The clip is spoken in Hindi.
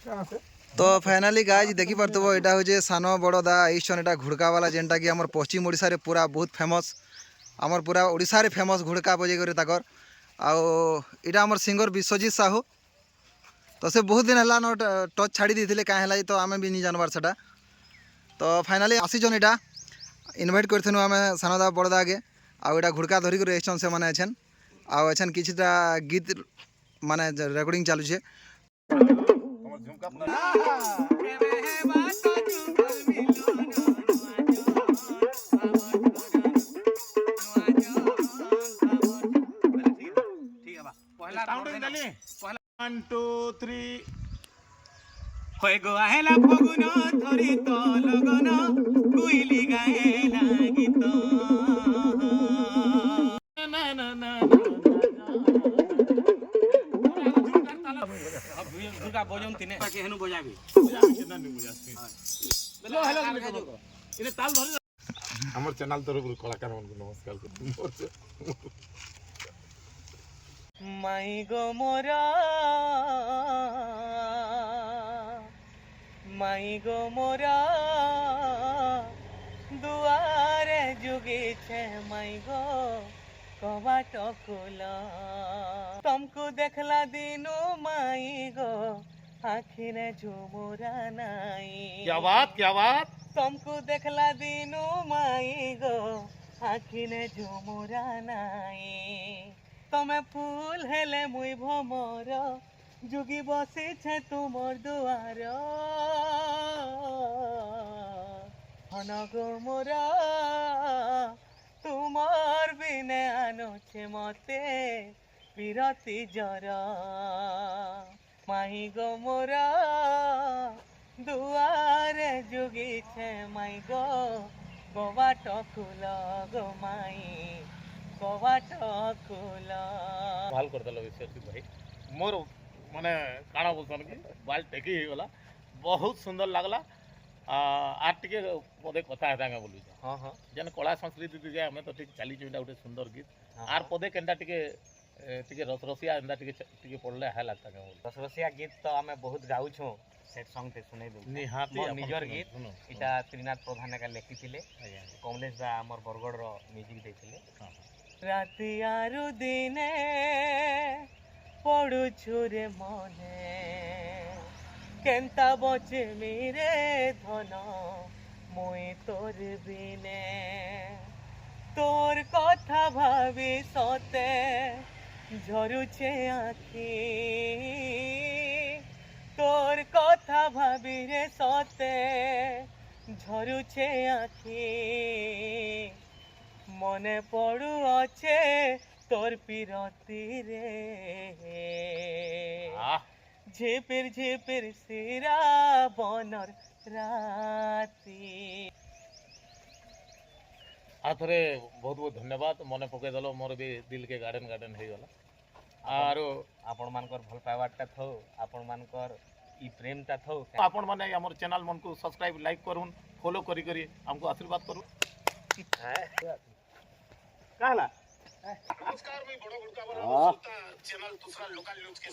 तो फाइनाली गाइज देखी पारथबो एटा होजे सानो बड़ दा एइसन एटा घुड़का वाला जेनटा कि हमर पश्चिम ओडिसा रे पूरा बहुत फेमस हमर पूरा ओडिसा रे फेमस घुड़का बजे करे ताकर आउ इटा हमर सिंगर विश्वजीत साहू तो से बहुत दिन है न टच छाड़ी देते क्या है तो आम भी नहीं जानवर सेटा तो फाइनाली आसीचन इटा इनभाइट करथनु आम सानदा बड़दा आगे आउ इटा घुड़का धरिक एछन से माने एछन आउ एछन किछटा गीत माने रेकर्डिंग चालू छे One, two, three. Hoy go ahela poguno thori to logono kuili gaela gito. Na na na. Durga बजन तिने बाकी हेनु बजाबी. हेलो हेलो इने ताल धरि हमर चैनल तरफ कलाकार मन नमस्कार माई गो मोरा माई गो मोरा दुआरे जुगी छे माई गो कबाट खुला तुमको देखला दिनो माई गो आखिरे झुमुरा नाई क्या बात तुमको देखला दिनो माई गो आखिरे झुमुरा नाई तमे फूल हेले मुई भमर जुगी बसी छे तुमर दुआर हन गो मोरा तुमर बिने आनो छे मते विरती जर माही गो मोरा दुआरे जुगी छे माई गो कबाट खुल गो माई कबाट खुल ভাল करदेल विश्वजीत भाई मोर माने काना बोलसन कि बाल टेकी हो गला बहुत सुंदर लागला आर टिके पदे कथा हेता के बोलु हां हां जन कला संस्कृति दिगे हमें तो ठीक चली जोटा उठे सुंदर गीत आर पदे केनटा टिके टिके रसरसिया एंदा टिके पड़ले है लागता के रसरसिया गीत तो हमें बहुत गाउ छु सेट सॉन्ग ते सुनै दउ निहाती निजर गीत इटा त्रिनाथ प्रधान का लेखिथिले कमलेश दा हमर बरगड़ रो म्यूजिक दैथिले राति आरु दिने पड़ु छुरे मने केंता बचे मेरे धन मुई तोर बिने तोर कथा भाबी सते झरुछे आखी तोर कथा भाबी रे सते झरुछे आखी मने पड़ू अच्छे तोर पिरती रे झिपिर झिपिर सिरा बनर राती आथरे बहुत बहुत धन्यवाद मने पके दलो मोर भी दिल के गार्डन गार्डन हे गला आरो आपण मानकर भल पाइवाटा थौ आपण मानकर ई प्रेमटा थौ आपण माने हमर चैनल मन को सब्सक्राइब लाइक करून फॉलो करी करी हमको आशीर्वाद करू कहला नमस्कार मैं बड़ा गुड़का वाला चैनल दूसरा लोकल न्यूज के